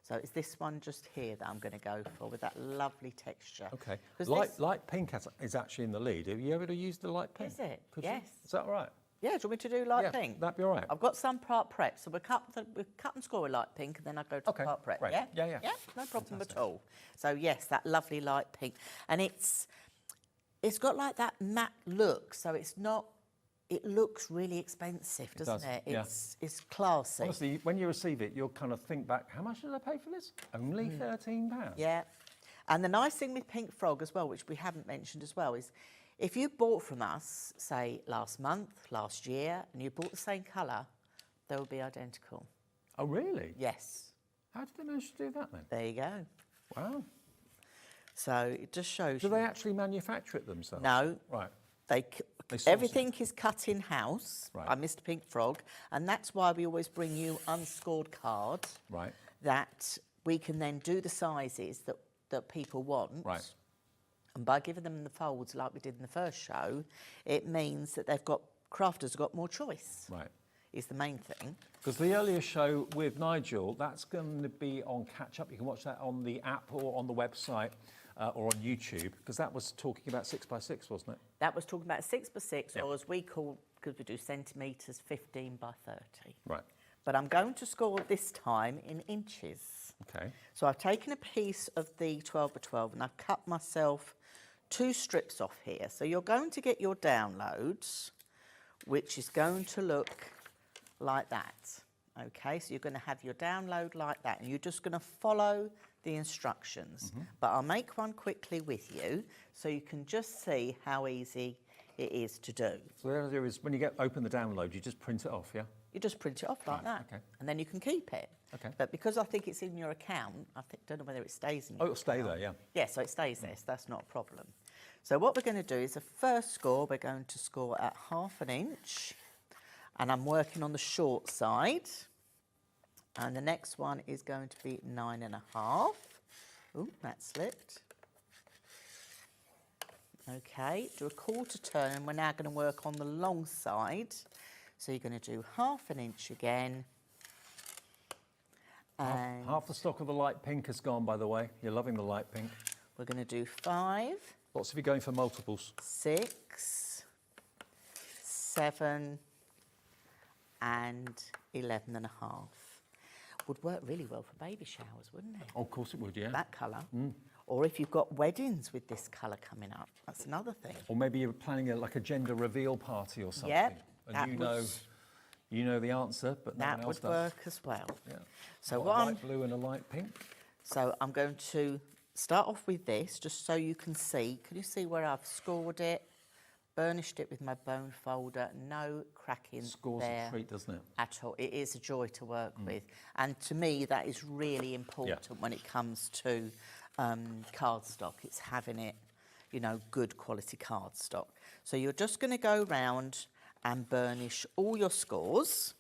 So it's this one just here that I'm going to go for with that lovely texture. Okay. 'Cause Light pink is actually in the lead. Are you able to use the light pink? Is it? Could you? Yes. Is that all right? Yeah, do you want me to do light Yeah, pink? that'd be all right. I've got some part prep, so we'll cut and score with light pink, and then I go to Okay, part prep. great. Yeah? Yeah, yeah. Yeah, no problem at all. So yes, that lovely light pink, and it's got like that matte look, so it's not. It looks really expensive, doesn't does, it? yeah. It's classy. Honestly, when you receive it, you'll kind of think back, how much did I pay for this? Only £13. Yeah, and the nice thing with Pink Frog as well, which we haven't mentioned as well, is if you bought from us, say last month, last year, and you bought the same colour, they will be identical. Oh, really? Yes. How did they manage to do that then? There you go. Wow. So it just shows Do you. they actually manufacture it themselves? No. Right. They source everything is cut in house Right. by Mr. Pink Frog, and that's why we always bring you unscored cards Right. that we can then do the sizes that people want. Right. And by giving them the folds like we did in the first show, it means that crafters have got more choice. Right. is the main thing. Because the earlier show with Nigel, that's going to be on catch up. You can watch that on the app or on the website or on YouTube, because that was talking about 6x6, wasn't it? That was talking about 6x6, Yeah. or as we call, because we do centimetres, 15 by 30. Right. But I'm going to score this time in inches. Okay. So I've taken a piece of the 12 by 12 and I've cut myself 2 strips off here. So you're going to get your downloads, which is going to look like that. Okay, so you're going to have your download like that, and you're just going to follow the instructions. But I'll make one quickly with you so you can just see how easy it is to do. So the idea is when you open the download, you just print it off, yeah? You just print it off like that, okay. and then you can keep it. Okay. But because I think it's in your account, don't know whether it stays in your Oh, it'll stay account. there, yeah. Yeah, so it stays there, so that's not a problem. So what we're going to do is the first score, we're going to score at 1/2 inch, and I'm working on the short side. And the next one is going to be 9.5. Ooh, that slipped. Okay, do a 1/4 turn, and we're now going to work on the long side. So you're going to do 1/2 inch again. And Half the stock of the light pink has gone, by the way. You're loving the light pink. we're going to do 5, Lots of you going for multiples. 6, 7, and 11.5. Would work really well for baby showers, wouldn't it? Oh, of course it would, yeah. That colour. Or if you've got weddings with this colour coming up, that's another thing. Or maybe you're planning like a gender reveal party or something. Yep, And that you know the answer, but no one That else would does. work as well. Yeah. So Got what a I'm, light blue and a light pink. so I'm going to start off with this, just so you can see. Can you see where I've scored it, burnished it with my bone folder? No cracking Scores there a treat, doesn't it? at all. It is a joy to work with, and to me that is really important when it comes to cardstock. It's having it, you know, good quality cardstock. So you're just going to go round and burnish all your scores,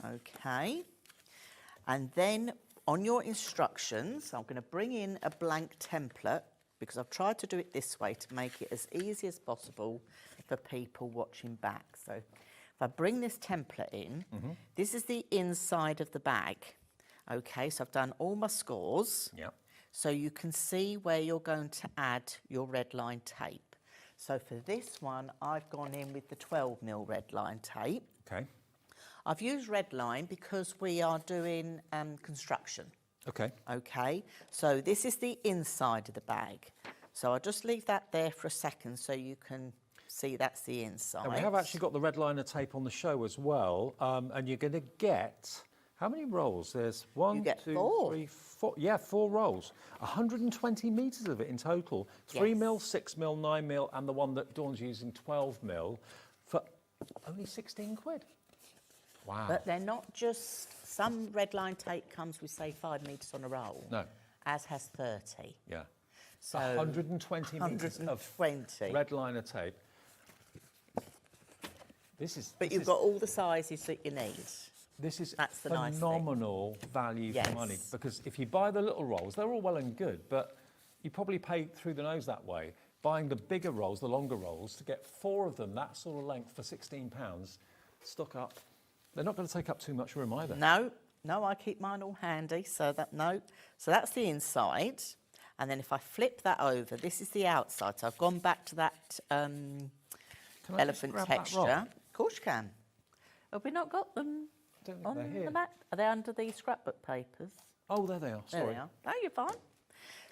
okay? And then on your instructions, I'm going to bring in a blank template, because I've tried to do it this way to make it as easy as possible for people watching back. So if I bring this template in, this is the inside of the bag. Okay, so I've done all my scores. Yeah. So you can see where you're going to add your red line tape. So for this one, I've gone in with the 12mm red line tape. Okay. I've used red line because we are doing construction. Okay. Okay, so this is the inside of the bag. So I'll just leave that there for a second so you can see that's the inside. And we have actually got the red liner tape on the show as well. And you're going to get, how many rolls? There's 1, get 2, 4. 3, 4. Yeah, 4 rolls. 120 metres of it in total. 3mm, 6mm, 9mm, and the one that Dawn's using 12mm for only 16 quid. Wow. But they're not just, some red line tape comes with, say, 5 metres on a roll. No. As has 30. Yeah. So 120 metres of 120. red liner tape. But you've got all the sizes that you need. This is That's the nice thing. phenomenal value for money, Yes. because if you buy the little rolls, they're all well and good, but you probably pay through the nose that way. Buying the bigger rolls, the longer rolls, to get 4 of them that sort of length for £16, stock up. They're not going to take up too much room either. No, I keep mine all handy, so that's the inside. And then if I flip that over, this is the outside. So I've gone back to that Can I just elephant grab that texture. roll? Of course you can. Have we not got them Don't think on they're here. the back? Are they under the scrapbook papers? Oh, there they are. There Sorry. they are. No, you're fine.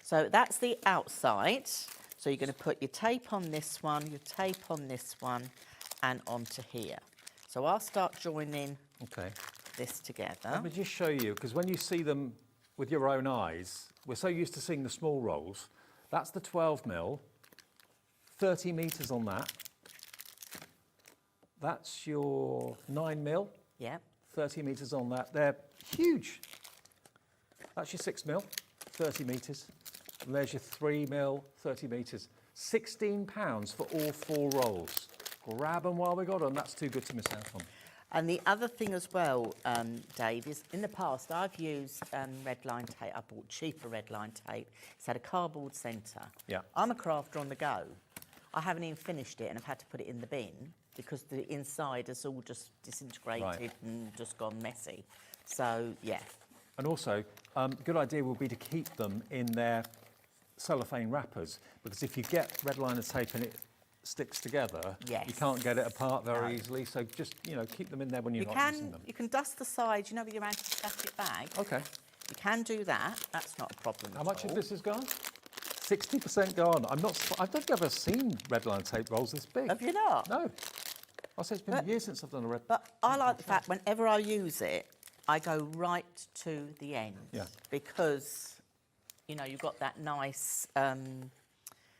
So that's the outside. So you're going to put your tape on this one, your tape on this one, and onto here. So I'll start joining Okay. this together. Let me just show you, because when you see them with your own eyes, we're so used to seeing the small rolls. That's the 12mm, 30 metres on that. That's your 9mm, Yeah. 30 metres on that. They're huge. That's your 6mm, 30 metres. And there's your 3mm, 30 metres. £16 for all 4 rolls. Grab them while we got them. That's too good to miss out on. And the other thing as well, Dave, is in the past I've used red line tape. I bought cheaper red line tape. It's had a cardboard centre. Yeah. I'm a crafter on the go. I haven't even finished it and I've had to put it in the bin. because the inside has all just disintegrated Right. and just gone messy. So, yeah. And also, a good idea would be to keep them in their cellophane wrappers, because if you get red liner tape and it sticks together, Yes. you can't get it apart very No. easily. So just, keep them in there when you're You not using them. can dust the sides, with your anti-static bag. Okay. You can do that. That's not a problem. How much of this is gone? 60% gone. I don't think I've ever seen red line tape rolls this big. Have you not? No. I'll say it's been years since I've done a red. But I like the fact whenever I use it, I go right to the end. Yeah. Because, you've got that nice,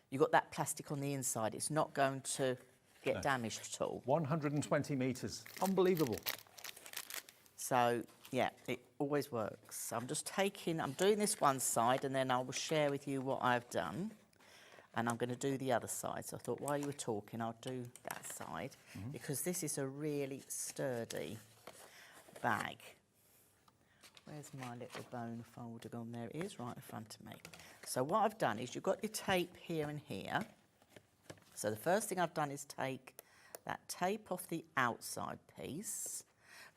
you've got that plastic on the inside. It's not going to get damaged at all. 120 metres. Unbelievable. So, yeah, it always works. I'm doing this one side and then I will share with you what I've done. And I'm going to do the other side. So I thought while you were talking, I'll do that side because this is a really sturdy bag. Where's my little bone folder gone? There it is, right in front of me. So what I've done is you've got your tape here and here. So the first thing I've done is take that tape off the outside piece.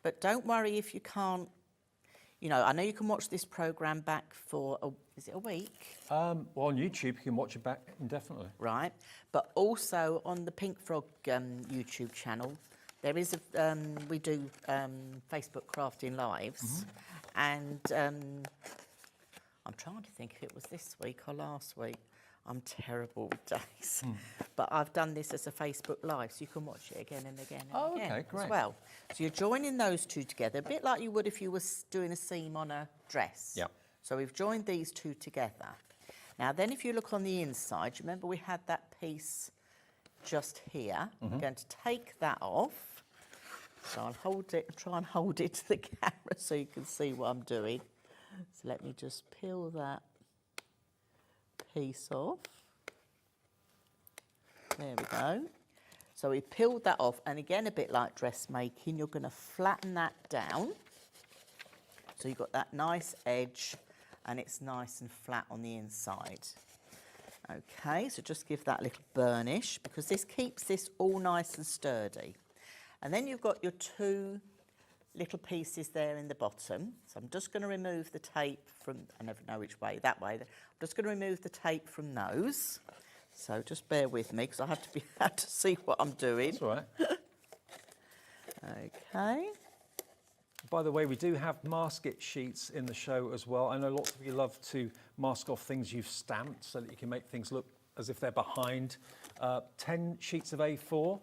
But don't worry if you can't, I know you can watch this programme back for, is it a week? Well, on YouTube, you can watch it back indefinitely. Right. But also on the Pink Frog YouTube channel, there is we do Facebook Crafting Lives. And I'm trying to think if it was this week or last week. I'm terrible with days. But I've done this as a Facebook Live, so you can watch it again and again and again okay, great. as well. So you're joining those two together, a bit like you would if you were doing a seam on a dress. Yeah. So we've joined these two together. Now then, if you look on the inside, you remember we had that piece just here. I'm going to take that off. So I'll hold it, try and hold it to the camera so you can see what I'm doing. So let me just peel that piece off. There we go. So we peeled that off, and again, a bit like dressmaking, you're going to flatten that down. So you've got that nice edge, and it's nice and flat on the inside. Okay, so just give that a little burnish, because this keeps this all nice and sturdy. And then you've got your two little pieces there in the bottom. So I'm just going to remove the tape from, I never know which way, that way. I'm just going to remove the tape from those. So just bear with me because I have to see what I'm doing. That's all right. Okay. By the way, we do have mask it sheets in the show as well. I know lots of you love to mask off things you've stamped so that you can make things look as if they're behind. 10 sheets of A4.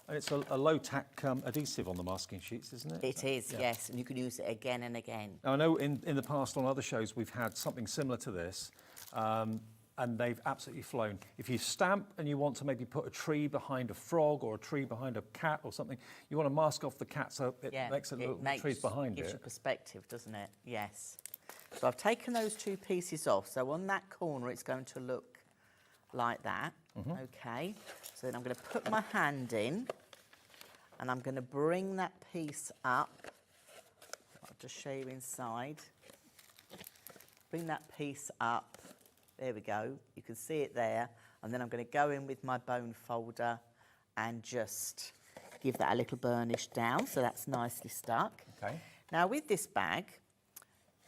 And it's a low-tack adhesive on the masking sheets, isn't it? It is, yes, and you can use it again and again. Now, I know in the past on other shows we've had something similar to this, and they've absolutely flown. If you stamp and you want to maybe put a tree behind a frog or a tree behind a cat or something, you want to mask off the cat so it makes it look like the trees behind it. Gives you perspective, doesn't it? Yes. So I've taken those two pieces off. So on that corner, it's going to look like that. Okay. So then I'm going to put my hand in, and I'm going to bring that piece up. I'll just show you inside. Bring that piece up. There we go. You can see it there. And then I'm going to go in with my bone folder and just give that a little burnish down so that's nicely stuck. Okay. Now with this bag,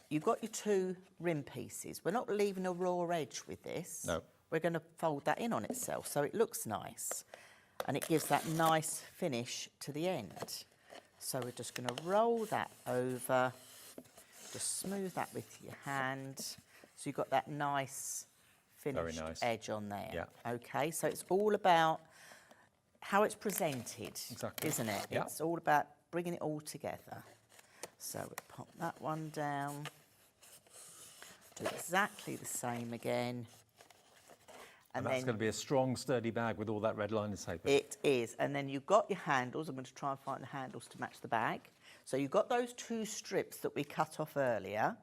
you've got your two rim pieces. We're not leaving a raw edge with this. No. We're going to fold that in on itself so it looks nice. And it gives that nice finish to the end. So we're just going to roll that over. Just smooth that with your hand. So you've got that nice finished edge on there. Yeah. Okay, so it's all about how it's presented, Exactly. isn't it? Yeah. It's all about bringing it all together. So we pop that one down. Do exactly the same again. And that's going to be a strong, sturdy bag with all that red liner tape. It is. And then you've got your handles. I'm going to try and find the handles to match the bag. So you've got those two strips that we cut off earlier.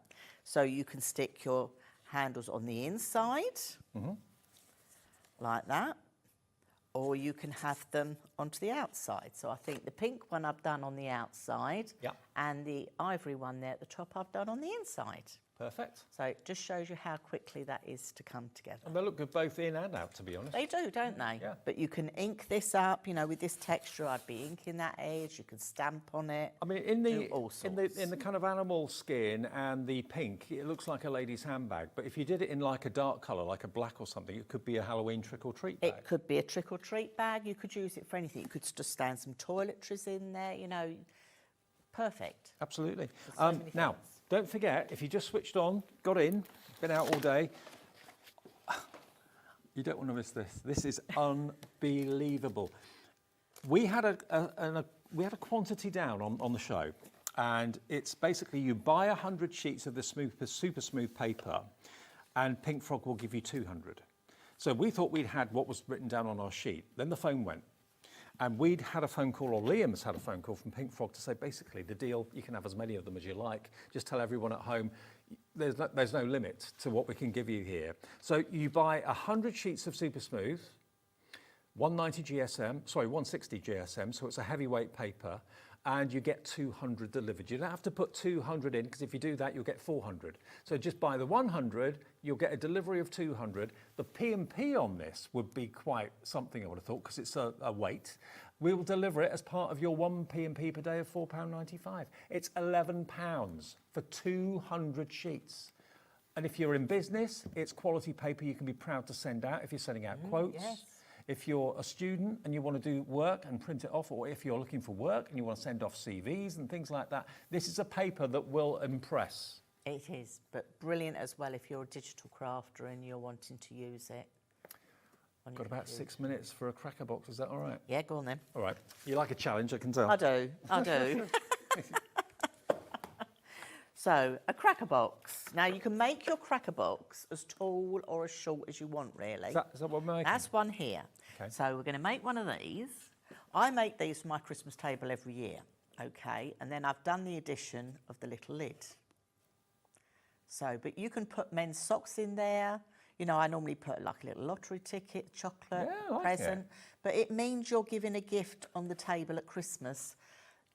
So you can stick your handles on the inside, like that. Or you can have them onto the outside. So I think the pink one I've done on the outside, and the ivory one there at the top I've done on the inside. Perfect. So it just shows you how quickly that is to come together. And they look good both in and out, to be honest. They do, don't they? Yeah. But you can ink this up, you know, with this texture. I'd be inking that edge. You can stamp on it. I mean, in Do all the kind of animal skin and the pink, it looks like a lady's handbag. But if you did it in like a dark colour, like a black or something, it could be a Halloween trick or treat bag. It could be a trick or treat bag. You could use it for anything. You could just stand some toiletries in there, you know. Perfect. Absolutely. So many Now, things. don't forget, if you just switched on, got in, been out all day, you don't want to miss this. This is unbelievable. We had a quantity down on the show, and it's basically you buy 100 sheets of the super smooth paper, and Pink Frog will give you 200. So we thought we'd had what was written down on our sheet. Then the phone went. And we'd had a phone call, or Liam's had a phone call from Pink Frog to say, basically, the deal, you can have as many of them as you like. Just tell everyone at home, there's no limit to what we can give you here. So you buy 100 sheets of Super Smooth, 160 GSM, so it's a heavyweight paper, and you get 200 delivered. You don't have to put 200 in, because if you do that, you'll get 400. So just buy the 100, you'll get a delivery of 200. The P&P on this would be quite something, I would have thought, because it's a weight. We will deliver it as part of your one P&P per day of £4.95. It's £11 for 200 sheets. And if you're in business, it's quality paper you can be proud to send out if you're sending out quotes. Yes. If you're a student and you want to do work and print it off, or if you're looking for work and you want to send off CVs and things like that, this is a paper that will impress. It is, but brilliant as well if you're a digital crafter and you're wanting to use it. on Got your about computer. 6 minutes for a cracker box, is that all right? Yeah, go on then. All right. You like a challenge, I can tell. I do. So, a cracker box. Now, you can make your cracker box as tall or as short as you want, really. Is that what we're making? That's one here. Okay. So, we're going to make one of these. I make these for my Christmas table every year, okay? And then I've done the addition of the little lid. So, but you can put men's socks in there. You know, I normally put like a little lottery ticket, chocolate, Yeah, I like present. it. But it means you're giving a gift on the table at Christmas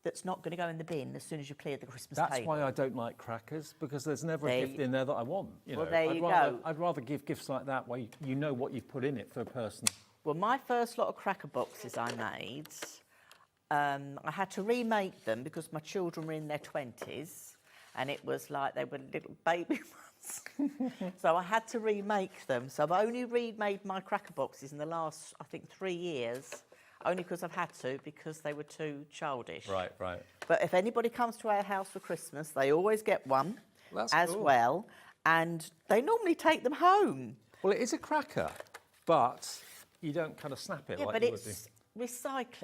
that's not going to go in the bin as soon as you clear the Christmas That's table. why I don't like crackers, because there's never There a gift in there that I want. You Well, know, there you rather, go. I'd rather give gifts like that where you know what you've put in it for a person. Well, my first lot of cracker boxes I made, I had to remake them because my children were in their 20s and it was like they were little baby ones. So I had to remake them. So I've only remade my cracker boxes in the last, I think, 3 years, only because I've had to, because they were too childish. Right. But if anybody comes to our house for Christmas, they always get one That's as cool. well, and they normally take them home. Well, it is a cracker, but you don't kind of snap it Yeah, like but you would do. it's recycle.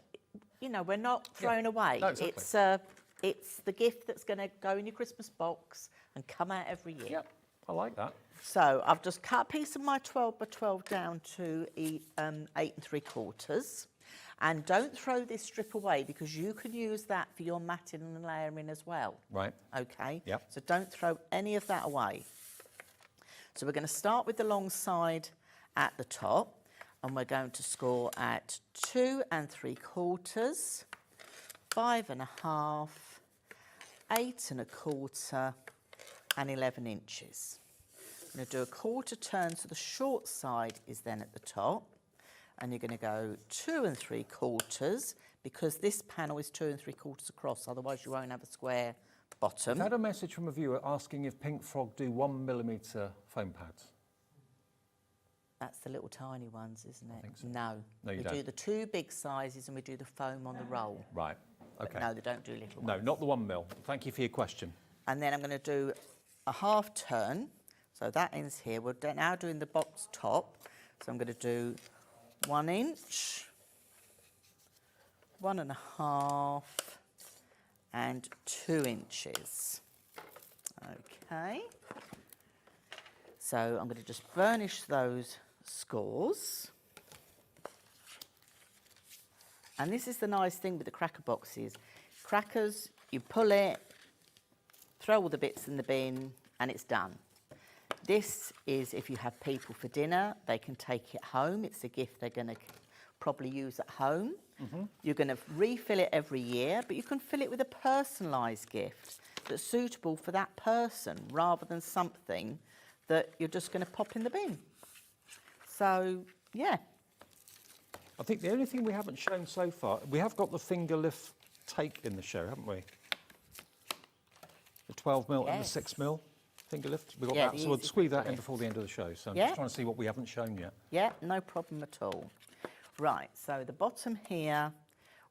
You know, we're not thrown away. No, exactly. It's the gift that's going to go in your Christmas box and come out every year. Yep, I like that. So I've just cut a piece of my 12 by 12 down to 8 3/4. And don't throw this strip away because you can use that for your matting and layering as well. Right. Okay? Yep. So don't throw any of that away. So we're going to start with the long side at the top, and we're going to score at 2 3/4, 5 1/2, 8 1/4, and 11 inches. I'm going to do a quarter turn, so the short side is then at the top. And you're going to go 2 3/4 because this panel is 2 3/4 across, otherwise you won't have a square bottom. I had a message from a viewer asking if Pink Frog do 1mm foam pads. That's the little tiny ones, isn't it? think so. No. No, you we don't. do the 2 big sizes and we do the foam on the roll. Right, But okay. no, they don't do little No, ones. not the 1mm. Thank you for your question. And then I'm going to do a half turn. So that ends here. We're now doing the box top. So I'm going to do 1 inch, 1 1/2, and 2 inches. Okay. So I'm going to just burnish those scores. And this is the nice thing with the cracker boxes. Crackers, you pull it, throw all the bits in the bin, and it's done. This is if you have people for dinner, they can take it home. It's a gift they're going to probably use at home. You're going to refill it every year, but you can fill it with a personalised gift. that's suitable for that person rather than something that you're just going to pop in the bin. So, yeah. I think the only thing we haven't shown so far, we have got the finger lift tape in the show, haven't we? The 12mm and the 6mm finger lift. We've got Yeah, that, the so we'll easy squeeze that finger in lift. before the end of the show. So I'm Yeah. just trying to see what we haven't shown yet. Yeah, no problem at all. Right, so the bottom here,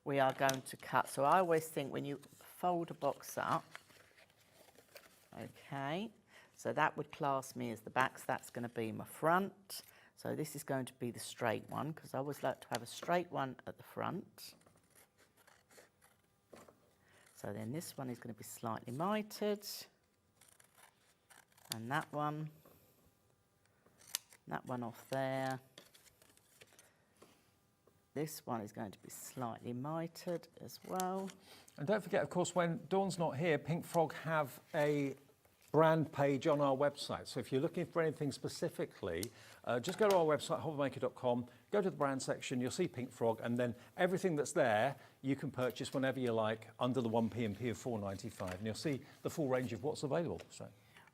we are going to cut. So I always think when you fold a box up, okay, so that would class me as the back, so that's going to be my front. So this is going to be the straight one, because I always like to have a straight one at the front. So then this one is going to be slightly mitered. And that one off there. This one is going to be slightly mitered as well. And don't forget, of course, when Dawn's not here, Pink Frog have a brand page on our website. So if you're looking for anything specifically, just go to our website, hobbymaker.com, go to the brand section, you'll see Pink Frog, and then everything that's there you can purchase whenever you like under the 1p&p of £4.95, and you'll see the full range of what's available. So.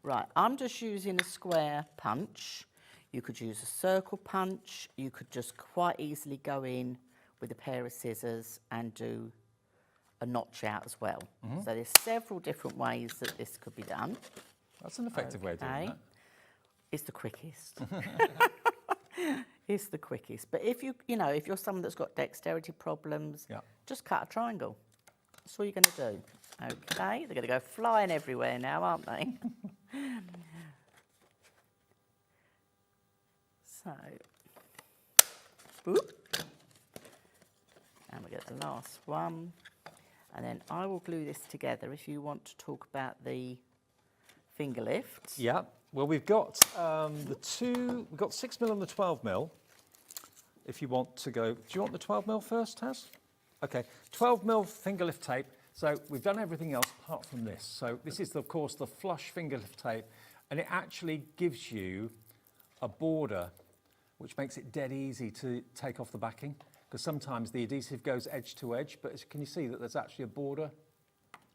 Right, I'm just using a square punch. You could use a circle punch. You could just quite easily go in with a pair of scissors and do a notch out as well. So there's several different ways that this could be done. That's an effective way of doing that. It's the quickest. It's the quickest. But if you know, if you're someone that's got dexterity problems, just cut a triangle. That's all you're going to do. Okay, they're going to go flying everywhere now, aren't they? So, whoop. And we get the last one. And then I will glue this together if you want to talk about the finger lifts. Yeah, well, we've got we've got 6mm and the 12mm. If you want to go, do you want the 12mm first, Taz? Okay, 12mm finger lift tape. So we've done everything else apart from this. So this is, of course, the flush finger lift tape, and it actually gives you a border, which makes it dead easy to take off the backing, because sometimes the adhesive goes edge to edge, but can you see that there's actually a border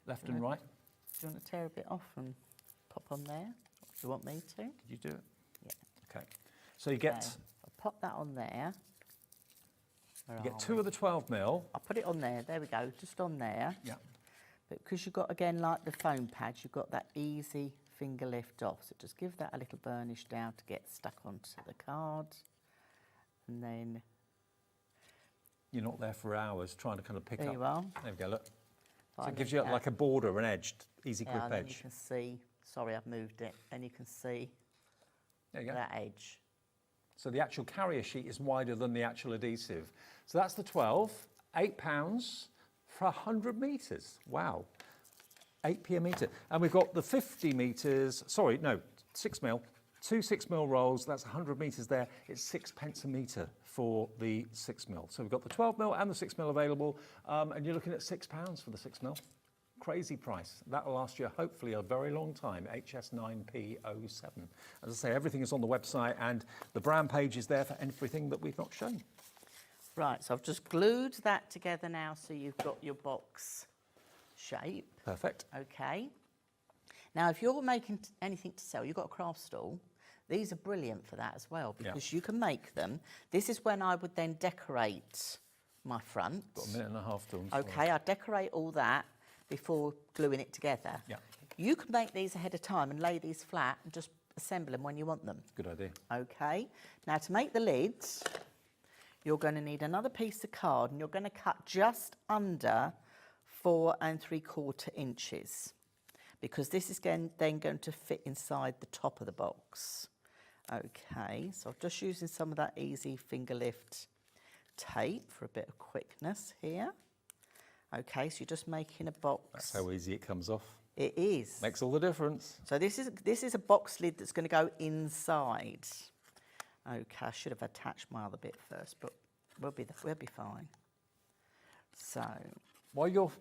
left and right? Do you want to tear a bit off and pop on there? Do you want me to? Could you do it? Yeah. Okay. So you get... So I'll pop that on there. You get 2 of the 12mm. I'll put it on there. There we go, just on there. Yeah. But because you've got, again, like the foam pads, you've got that easy finger lift off. So just give that a little burnish down to get stuck onto the card. And then... You're not there for hours trying to kind of pick up. There you are. There we go, look. So it gives you like a border, an edged, easy grip and then edge. you can see, sorry, I've moved it, and you can see There you go. that edge. So the actual carrier sheet is wider than the actual adhesive. So that's the 12, £8 for 100 metres. Wow, 8p a metre. And we've got the 50 metres, sorry, no, 6mm, 2 6mm rolls, that's 100 metres there. It's 6p a metre for the 6mm. So we've got the 12mm and the 6mm available, and you're looking at £6 for the 6mm. Crazy price. That'll last you hopefully a very long time. HS9P07. As I say, everything is on the website, and the brand page is there for everything that we've not shown. Right, so I've just glued that together now so you've got your box shape. Perfect. Okay. Now, if you're making anything to sell, you've got a craft stall, these are brilliant for that as well, because you can make them. This is when I would then decorate my front. Got a minute and a half done. Okay, I decorate all that before gluing it together. Yeah. You can make these ahead of time and lay these flat and just assemble them when you want them. Good idea. Okay, now to make the lids, you're going to need another piece of card, and you're going to cut just under 4 3/4 inches, because this is then going to fit inside the top of the box. Okay, so I'm just using some of that easy finger lift tape for a bit of quickness here. Okay, so you're just making a box. That's how easy it comes off. It is. Makes all the difference. So this is a box lid that's going to go inside. Okay, I should have attached my other bit first, but we'll be fine. So while you're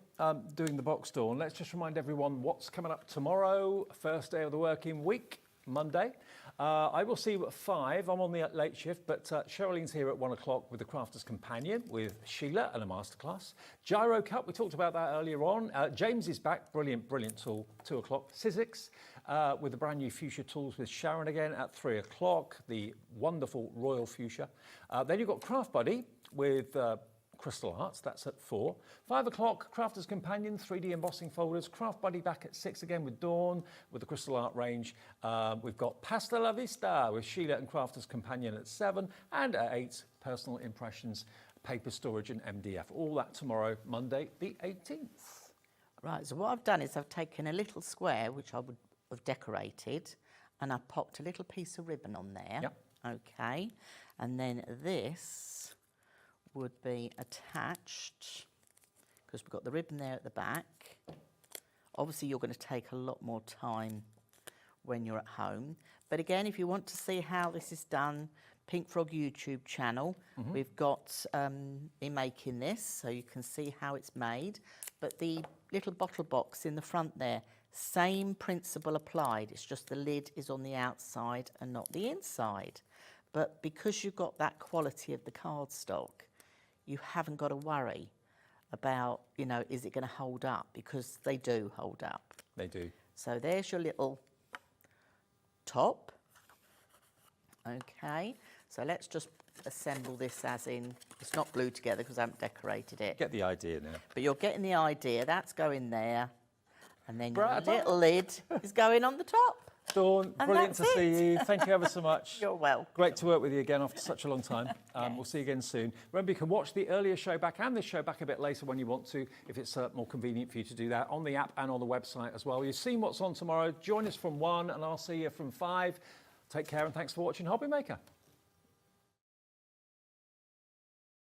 doing the box door, let's just remind everyone what's coming up tomorrow, first day of the working week, Monday. I will see you at 5. I'm on the late shift, but Cheryllene's here at 1 o'clock with the Crafter's Companion with Sheila and a masterclass. Gyro Cup, we talked about that earlier on. James is back, brilliant tool, 2 o'clock. Sizzix with the brand new fuchsia tools with Sharon again at 3 o'clock, the wonderful Royal Fuchsia. Then you've got Craft Buddy with Crystal Arts, that's at 4. 5 o'clock, Crafter's Companion, 3D embossing folders. Craft Buddy back at 6 again with Dawn, with the Crystal Art range. We've got Pasta La Vista with Sheila and Crafter's Companion at 7. And at 8, Personal Impressions, Paper Storage and MDF. All that tomorrow, Monday the 18th. Right, so what I've done is I've taken a little square, which I would have decorated, and I've popped a little piece of ribbon on there. Yep. Okay, and then this would be attached, because we've got the ribbon there at the back. Obviously you're going to take a lot more time when you're at home, but again, if you want to see how this is done, Pink Frog YouTube channel, we've got me making this, so you can see how it's made. But the little bottle box in the front there, same principle applied, it's just the lid is on the outside and not the inside. But because you've got that quality of the cardstock, you haven't got to worry about, you know, is it going to hold up? Because they do hold up. They do. So there's your little top. Okay, so let's just assemble this as in, it's not glued together because I haven't decorated it. Get the idea now. But you're getting the idea, that's going there. And then your Bradford. little lid is going on the top. Dawn, And brilliant to that's see you. Thank you ever so much. You're welcome. Great to work with you again after such a long time. We'll see you again soon. Remember, you can watch the earlier show back and this show back a bit later when you want to, if it's more convenient for you to do that, on the app and on the website as well. You've seen what's on tomorrow. Join us from 1 and I'll see you from 5. Take care and thanks for watching Hobbymaker.